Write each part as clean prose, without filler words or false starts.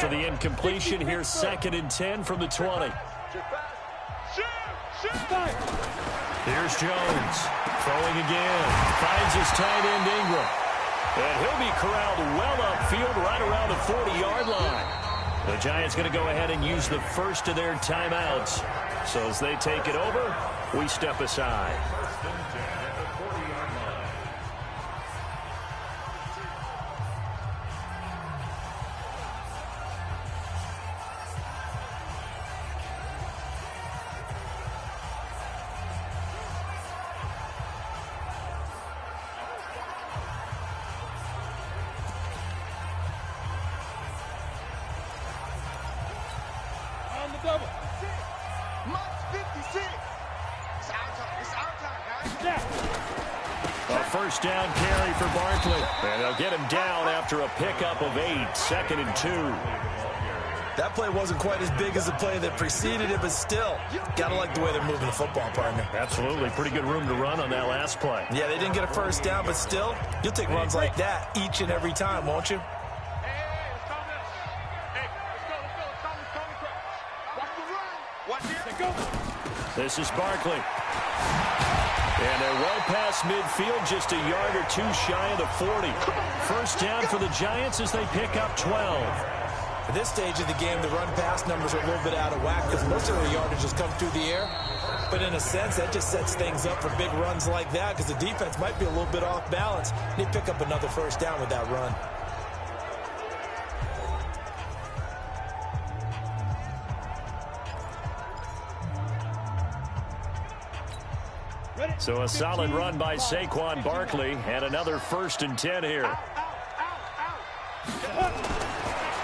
After the incompletion, here's 2nd and 10 from the 20. Here's Jones. Throwing again. Finds his tight end, Ingram. And he'll be corralled well upfield right around the 40-yard line. The Giants going to go ahead and use the first of their timeouts. So as they take it over, we step aside. First down carry for Barkley. And they'll get him down after a pickup of 8. 2nd and 2. That play wasn't quite as big as the play that preceded it, but still, gotta like the way they're moving the football, partner. Absolutely. Pretty good room to run on that last play. Yeah, they didn't get a first down, but still, you'll take runs like that each and every time, won't you? This is Barkley. And they're well past midfield, just a yard or two shy of the 40. First down for the Giants as they pick up 12. At this stage of the game, the run-pass numbers are a little bit out of whack because most of their yardage has come through the air. But in a sense, that just sets things up for big runs like that because the defense might be a little bit off balance. They pick up another first down with that run. So a solid run by Saquon Barkley and another 1st and 10 here.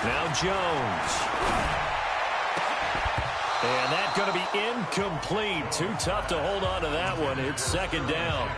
Now Jones. And that's going to be incomplete. Too tough to hold on to that one. It's 2nd down.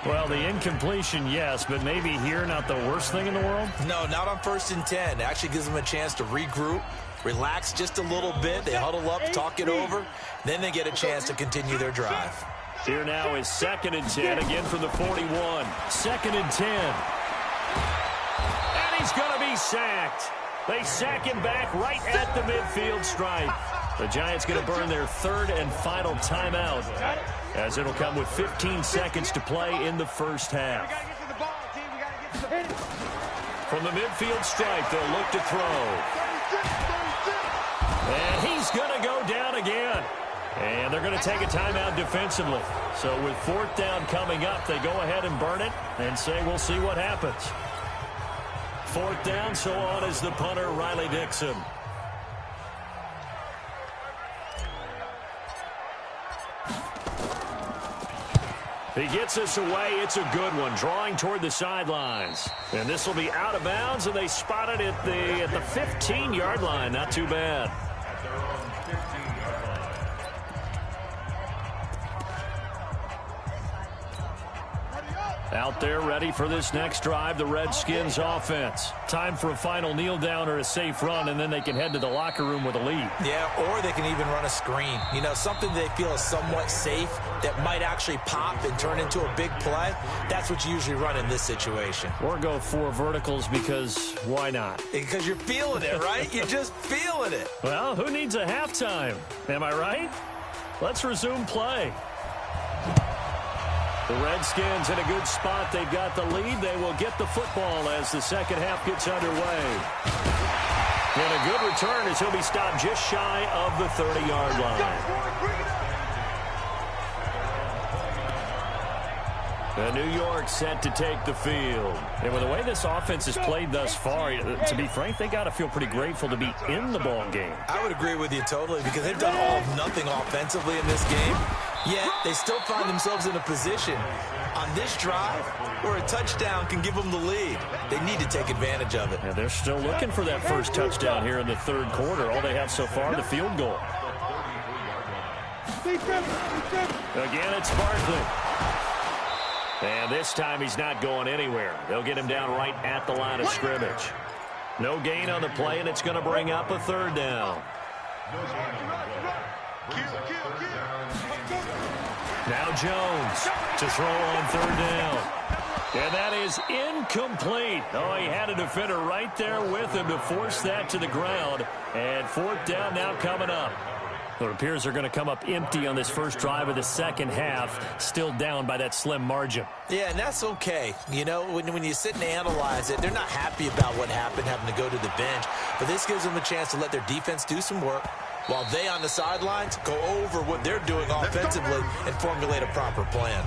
Well, the incompletion, yes, but maybe here not the worst thing in the world? No, not on 1st and 10. It actually gives them a chance to regroup, relax just a little bit. They huddle up, talk it over. Then they get a chance to continue their drive. Here now is 2nd and 10, again from the 41. 2nd and 10. And he's going to be sacked. They sack him back right at the midfield stripe. The Giants going to burn their 3rd and final timeout, as it'll come with 15 seconds to play in the first half. From the midfield stripe, they'll look to throw. And he's going to go down again. And they're going to take a timeout defensively. So with 4th down coming up, they go ahead and burn it and say we'll see what happens. 4th down, so on is the punter, Riley Dixon. He gets us away. It's a good one, drawing toward the sidelines. And this will be out of bounds, and they spot it at the 15-yard line. Not too bad. Out there ready for this next drive, the Redskins offense. Time for a final kneel down or a safe run, and then they can head to the locker room with a lead. Yeah, or they can even run a screen. You know, something they feel is somewhat safe that might actually pop and turn into a big play. That's what you usually run in this situation. Or go 4 verticals because why not? Because you're feeling it, right? You're just feeling it. Well, who needs a halftime? Am I right? Let's resume play. The Redskins in a good spot. They've got the lead. They will get the football as the second half gets underway. And a good return as he'll be stopped just shy of the 30-yard line. New York set to take the field. And with the way this offense has played thus far, to be frank, they got to feel pretty grateful to be in the ball game. I would agree with you totally because they've done all of nothing offensively in this game. Yet they still find themselves in a position on this drive where a touchdown can give them the lead. They need to take advantage of it. And they're still looking for that first touchdown here in the 3rd quarter. All they have so far, the field goal. Again, it's Barkley. And this time he's not going anywhere. They'll get him down right at the line of scrimmage. No gain on the play, and it's going to bring up a 3rd down. Now Jones to throw on 3rd down. And that is incomplete. Oh, he had a defender right there with him to force that to the ground. And fourth down now coming up. It appears they're going to come up empty on this first drive of the second half, still down by that slim margin. Yeah, and that's okay. You know, when you sit and analyze it, they're not happy about what happened, having to go to the bench. But this gives them a chance to let their defense do some work while they on the sidelines go over what they're doing offensively and formulate a proper plan.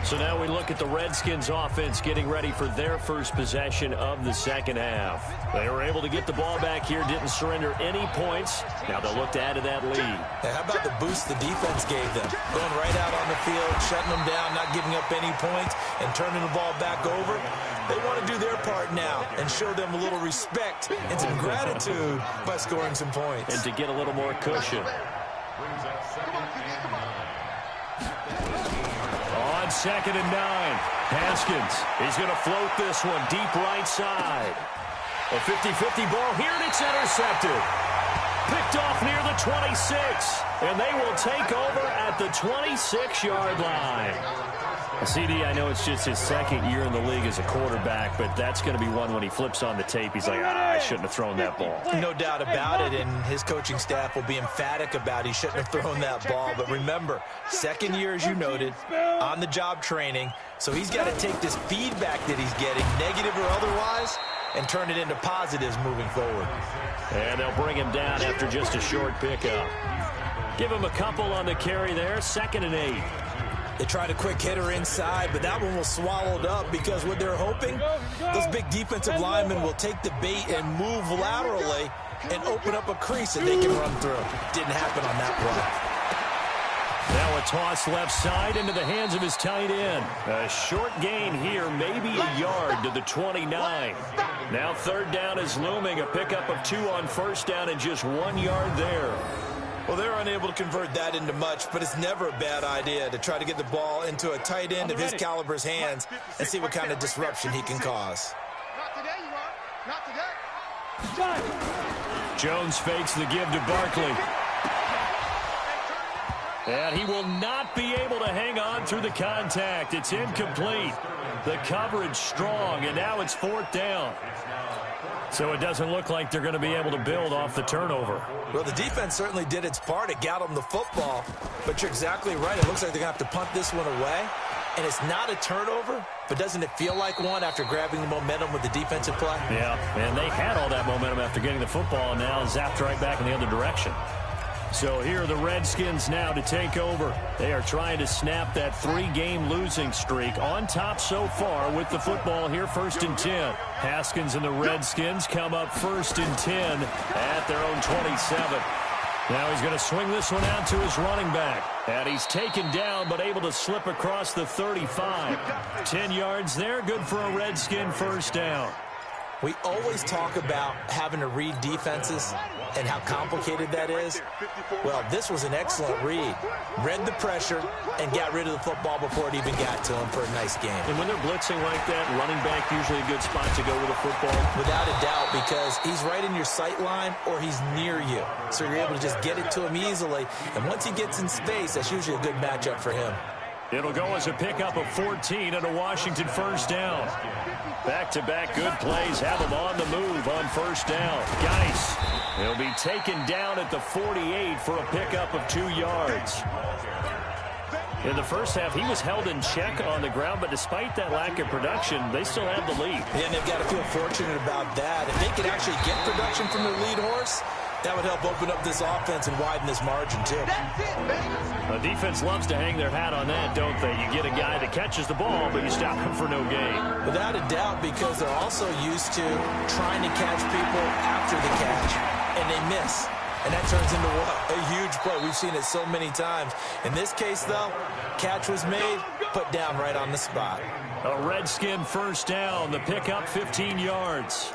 So now we look at the Redskins offense getting ready for their first possession of the second half. They were able to get the ball back here, didn't surrender any points. Now they'll look to add to that lead. Now, how about the boost the defense gave them? Going right out on the field, shutting them down, not giving up any points, and turning the ball back over. They want to do their part now and show them a little respect and some gratitude by scoring some points. And to get a little more cushion. On 2nd and 9, Haskins. He's going to float this one deep right side. A 50-50 ball here, and it's intercepted. Picked off near the 26, and they will take over at the 26-yard line. CD, I know it's just his second year in the league as a quarterback, but that's going to be one when he flips on the tape. He's like, I shouldn't have thrown that ball. No doubt about it, and his coaching staff will be emphatic about he shouldn't have thrown that ball. But remember, second year, as you noted, on-the-job training, so he's got to take this feedback that he's getting, negative or otherwise, and turn it into positives moving forward. And they'll bring him down after just a short pickup. Give him a couple on the carry there, 2nd and 8. They tried a quick hitter inside, but that one was swallowed up because what they're hoping, those big defensive linemen will take the bait and move laterally and open up a crease that they can run through. Didn't happen on that play. Now a toss left side into the hands of his tight end. A short gain here, maybe a yard to the 29. Now 3rd down is looming. A pickup of 2 on 1st down and just 1 yard there. Well, they're unable to convert that into much, but it's never a bad idea to try to get the ball into a tight end of his caliber's hands and see what kind of disruption he can cause. Not today, you are. Not today. Jones fakes the give to Barkley. And he will not be able to hang on through the contact. It's incomplete. The coverage strong, and now it's 4th down. So it doesn't look like they're going to be able to build off the turnover. Well, the defense certainly did its part. It got them the football. But you're exactly right. It looks like they're going to have to punt this one away. And it's not a turnover, but doesn't it feel like one after grabbing the momentum with the defensive play? Yeah, and they had all that momentum after getting the football, and now zapped right back in the other direction. So here are the Redskins now to take over. They are trying to snap that 3-game losing streak. On top so far with the football here, 1st and 10. Haskins and the Redskins come up 1st and 10 at their own 27. Now he's going to swing this one out to his running back. And he's taken down but able to slip across the 35. 10 yards there, good for a Redskin 1st down. We always talk about having to read defenses and how complicated that is. Well, this was an excellent read. Read the pressure and got rid of the football before it even got to him for a nice game. And when they're blitzing like that, running back usually a good spot to go with the football? Without a doubt, because he's right in your sight line or he's near you. So you're able to just get it to him easily. And once he gets in space, that's usually a good matchup for him. It'll go as a pickup of 14 and a Washington 1st down. Back-to-back good plays have him on the move on 1st down. Geis, he'll be taken down at the 48 for a pickup of 2 yards. In the first half, he was held in check on the ground, but despite that lack of production, they still have the lead. Yeah, and they've got to feel fortunate about that. If they could actually get production from their lead horse, that would help open up this offense and widen this margin, too. The defense loves to hang their hat on that, don't they? You get a guy that catches the ball, but you stop him for no gain. Without a doubt, because they're also used to trying to catch people after the catch, and they miss. And that turns into a huge play. We've seen it so many times. In this case, though, catch was made, put down right on the spot. A Redskin 1st down, the pickup 15 yards.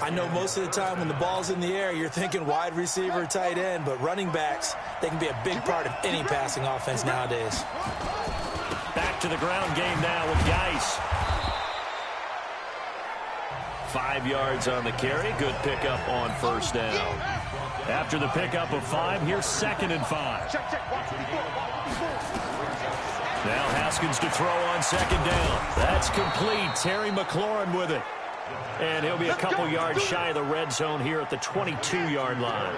I know most of the time when the ball's in the air, you're thinking wide receiver, tight end, but running backs, they can be a big part of any passing offense nowadays. Back to the ground game now with Geis. 5 yards on the carry. Good pickup on 1st down. After the pickup of 5, here's 2nd and 5. Now Haskins to throw on second down. That's complete. Terry McLaurin with it. And he'll be a couple yards shy of the red zone here at the 22-yard line.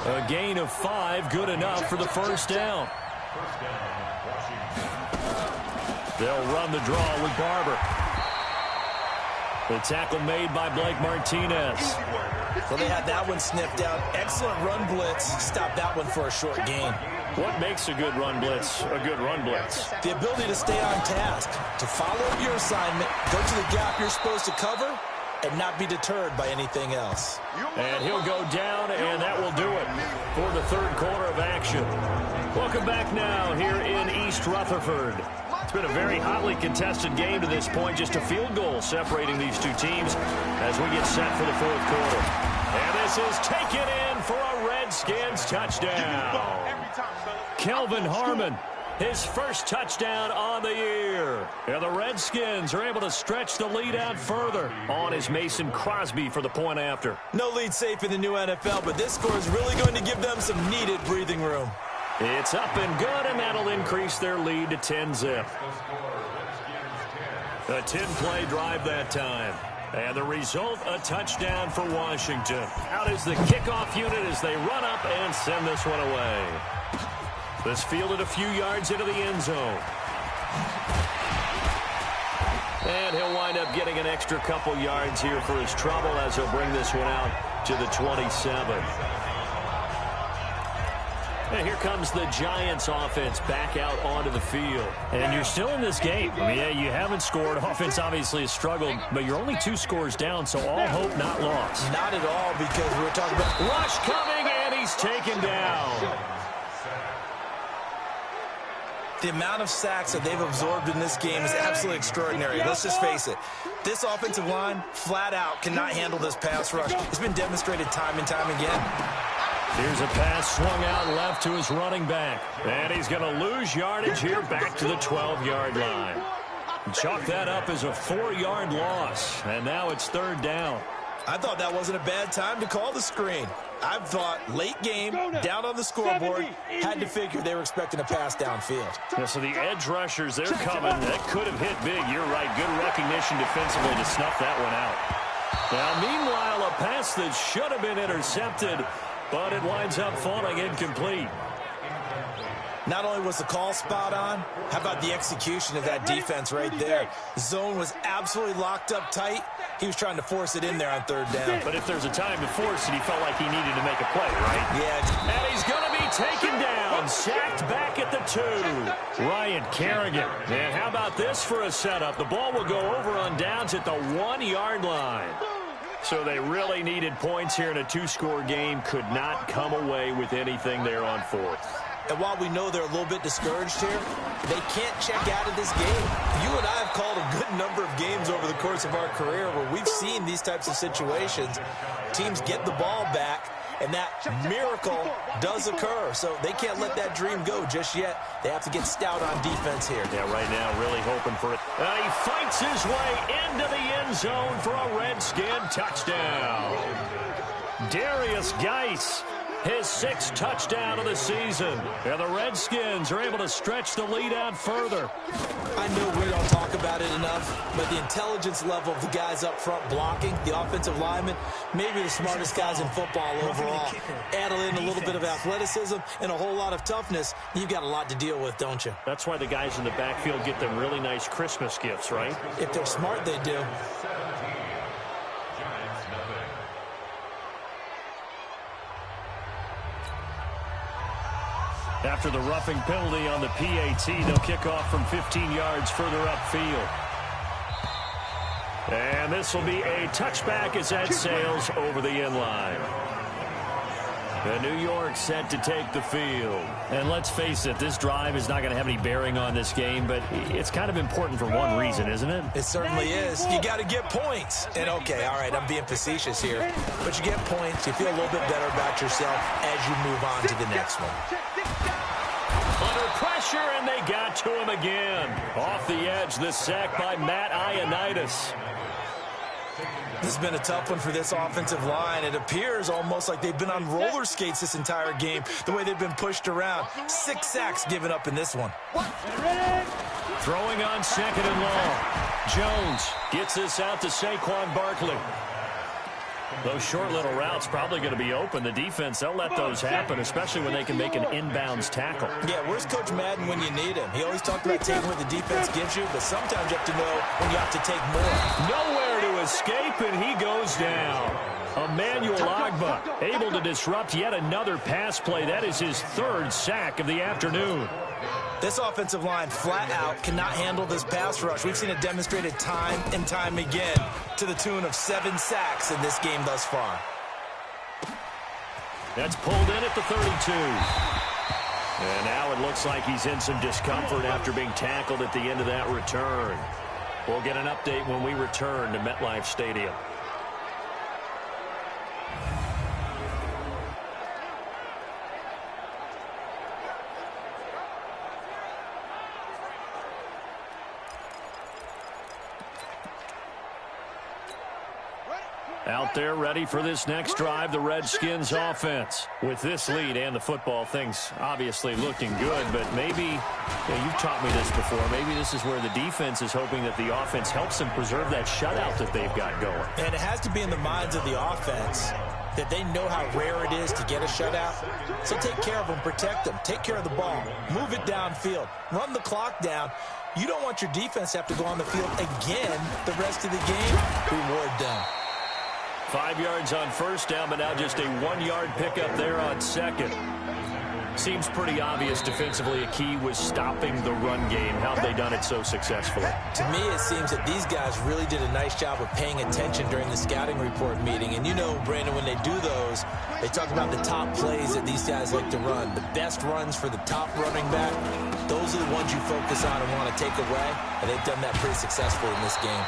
A gain of 5, good enough for the first down. They'll run the draw with Barber. The tackle made by Blake Martinez. Well, they had that one sniffed out. Excellent run blitz. Stop that one for a short gain. What makes a good run blitz a good run blitz? The ability to stay on task, to follow up your assignment, go to the gap you're supposed to cover, and not be deterred by anything else. And he'll go down, and that will do it for the third quarter of action. Welcome back now here in East Rutherford. It's been a very hotly contested game to this point. Just a field goal separating these two teams as we get set for the fourth quarter. And this is taken in for a Redskins touchdown. Kelvin Harmon, his first touchdown on the year. And the Redskins are able to stretch the lead out further. On is Mason Crosby for the point after. No lead safe in the new NFL, but this score is really going to give them some needed breathing room. It's up and good, and that'll increase their lead to 10-zip. A 10-play drive that time. And the result, a touchdown for Washington. Out is the kickoff unit as they run up and send this one away. This fielded a few yards into the end zone. And he'll wind up getting an extra couple yards here for his trouble as he'll bring this one out to the 27. And here comes the Giants offense back out onto the field. And you're still in this game. I mean, yeah, you haven't scored. Offense obviously has struggled, but you're only 2 scores down, so all hope not lost. Not at all, because we're talking about rush coming, and he's taken down. The amount of sacks that they've absorbed in this game is absolutely extraordinary. Let's just face it. This offensive line, flat out, cannot handle this pass rush. It's been demonstrated time and time again. Here's a pass swung out left to his running back. And he's going to lose yardage here back to the 12-yard line. Chalk that up as a 4-yard loss. And now it's third down. I thought that wasn't a bad time to call the screen. I thought late game, down on the scoreboard, had to figure they were expecting a pass downfield. Yeah, so the edge rushers, they're coming. That could have hit big. You're right. Good recognition defensively to snuff that one out. Now, meanwhile, a pass that should have been intercepted, but it winds up falling incomplete. Not only was the call spot on, how about the execution of that defense right there? Zone was absolutely locked up tight. He was trying to force it in there on third down. But if there's a time to force it, he felt like he needed to make a play, right? Yeah. And he's going to be taken down, sacked back at the 2. Ryan Kerrigan. And how about this for a setup? The ball will go over on downs at the 1-yard line. So they really needed points here in a 2-score game. Could not come away with anything there on 4th. And while we know they're a little bit discouraged here, they can't check out of this game. You and I have called a good number of games over the course of our career where we've seen these types of situations. Teams get the ball back, and that miracle does occur. So they can't let that dream go just yet. They have to get stout on defense here. Yeah, right now really hoping for it. He fights his way into the end zone for a Redskin touchdown. Darius Geis, his 6th touchdown of the season. And the Redskins are able to stretch the lead out further. I know we don't talk about it enough, but the intelligence level of the guys up front blocking, the offensive linemen, maybe the smartest guys in football overall. Add in a little bit of athleticism and a whole lot of toughness, you've got a lot to deal with, don't you? That's why the guys in the backfield get them really nice Christmas gifts, right? If they're smart, they do. After the roughing penalty on the PAT, they'll kick off from 15 yards further upfield. And this will be a touchback as that sails over the end line. The New York set to take the field. And let's face it, this drive is not going to have any bearing on this game, but it's kind of important for one reason, isn't it? It certainly is. You got to get points. And okay, all right, I'm being facetious here, but you get points, you feel a little bit better about yourself as you move on to the next one. Under pressure, and they got to him again. Off the edge, the sack by Matt Ioannidis. This has been a tough one for this offensive line. It appears almost like they've been on roller skates this entire game, the way they've been pushed around. 6 sacks given up in this one. Throwing on 2nd and long. Jones gets this out to Saquon Barkley. Those short little routes probably going to be open. The defense, they'll let those happen, especially when they can make an inbounds tackle. Yeah, where's Coach Madden when you need him? He always talked about taking what the defense gives you, but sometimes you have to know when you have to take more. Nowhere to escape, and he goes down. Emmanuel Ogbah able to disrupt yet another pass play. That is his 3rd sack of the afternoon. This offensive line flat out cannot handle this pass rush. We've seen it demonstrated time and time again to the tune of 7 sacks in this game thus far. That's pulled in at the 32. And now it looks like he's in some discomfort after being tackled at the end of that return. We'll get an update when we return to MetLife Stadium. Out there ready for this next drive, the Redskins offense. With this lead and the football, things obviously looking good, but maybe, you've taught me this before, maybe this is where the defense is hoping that the offense helps them preserve that shutout that they've got going. And it has to be in the minds of the offense that they know how rare it is to get a shutout. So take care of them, protect them, take care of the ball, move it downfield, run the clock down. You don't want your defense to have to go on the field again the rest of the game. Reward them. 5 yards on 1st down, but now just a 1-yard pickup there on 2nd. Seems pretty obvious defensively a key was stopping the run game. How have they done it so successfully? To me, it seems that these guys really did a nice job of paying attention during the scouting report meeting. And you know, Brandon, when they do those, they talk about the top plays that these guys like to run. The best runs for the top running back, those are the ones you focus on and want to take away. And they've done that pretty successfully in this game.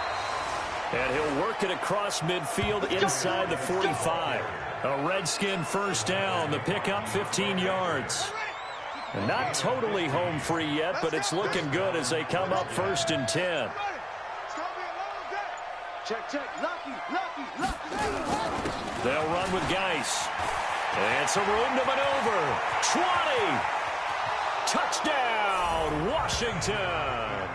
And he'll work it across midfield inside the 45. A Redskin 1st down. The pickup 15 yards. And not totally home free yet, but it's looking good as they come up 1st and 10. They'll run with Geis. And some room to maneuver. 20. Touchdown, Washington.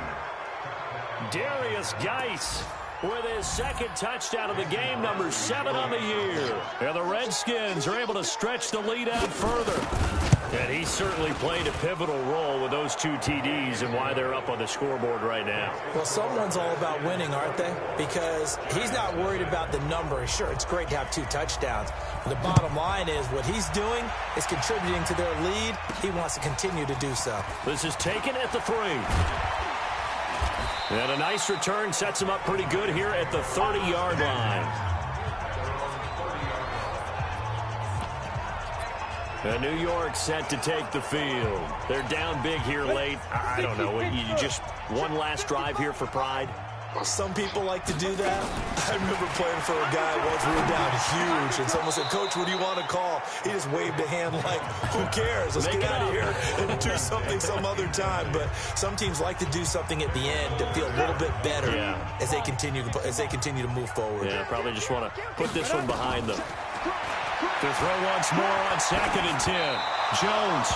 Darius Geis with his 2nd touchdown of the game, number 7 on the year. And the Redskins are able to stretch the lead out further. And he certainly played a pivotal role with those 2 TDs and why they're up on the scoreboard right now. Well, someone's all about winning, aren't they? Because he's not worried about the number. Sure, it's great to have 2 touchdowns. The bottom line is what he's doing is contributing to their lead. He wants to continue to do so. This is taken at the 3. And a nice return sets him up pretty good here at the 30-yard line. And New York set to take the field. They're down big here late. I don't know. You just one last drive here for pride? Some people like to do that. I remember playing for a guy once we were down huge, and someone said, "Coach, what do you want to call?" He just waved a hand like, who cares? Let's get out of here and do something some other time. But some teams like to do something at the end to feel a little bit better as they continue to move forward. Yeah, probably just want to put this one behind them. To throw once more on 2nd and 10. Jones.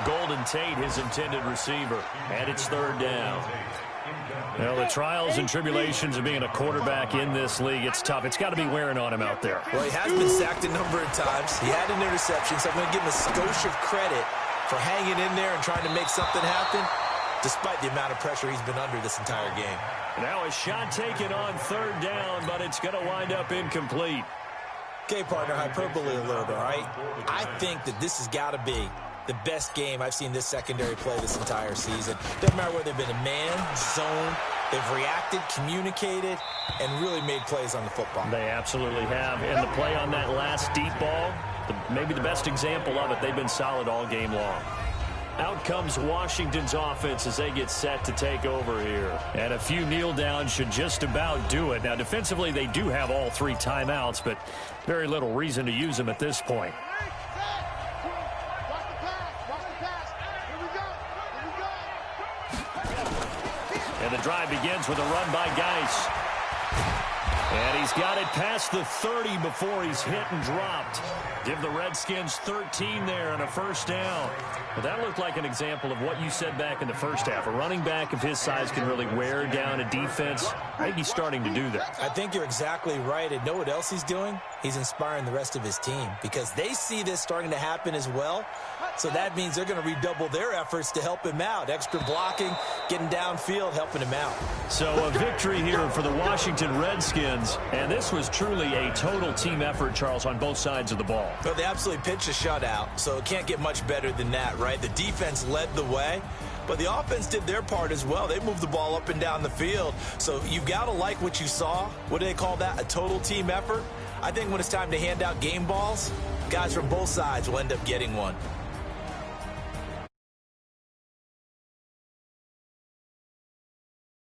Golden Tate, his intended receiver. And it's 3rd down. Well, the trials and tribulations of being a quarterback in this league, it's tough. It's got to be wearing on him out there. Well, he has been sacked a number of times. He had an interception, so I'm going to give him a skosh of credit for hanging in there and trying to make something happen, despite the amount of pressure he's been under this entire game. Now a shot taken on 3rd down, but it's going to wind up incomplete. Okay, partner, hyperbole alert, all right? I think that this has got to be the best game I've seen this secondary play this entire season. Doesn't matter whether they've been a man, zone, they've reacted, communicated, and really made plays on the football. They absolutely have. And the play on that last deep ball, maybe the best example of it, they've been solid all game long. Out comes Washington's offense as they get set to take over here. And a few kneel downs should just about do it. Now, defensively, they do have all 3 timeouts, but very little reason to use them at this point. And the drive begins with a run by Geis. And he's got it past the 30 before he's hit and dropped. Give the Redskins 13 there and a first down. Well, that looked like an example of what you said back in the first half. A running back of his size can really wear down a defense. I think he's starting to do that. I think you're exactly right. And know what else he's doing? He's inspiring the rest of his team because they see this starting to happen as well. So that means they're going to redouble their efforts to help him out. Extra blocking, getting downfield, helping him out. So a victory here for the Washington Redskins. And this was truly a total team effort, Charles, on both sides of the ball. Well, they absolutely pitched a shutout, so it can't get much better than that, right? The defense led the way, but the offense did their part as well. They moved the ball up and down the field. So you've got to like what you saw. What do they call that? A total team effort? I think when it's time to hand out game balls, guys from both sides will end up getting one.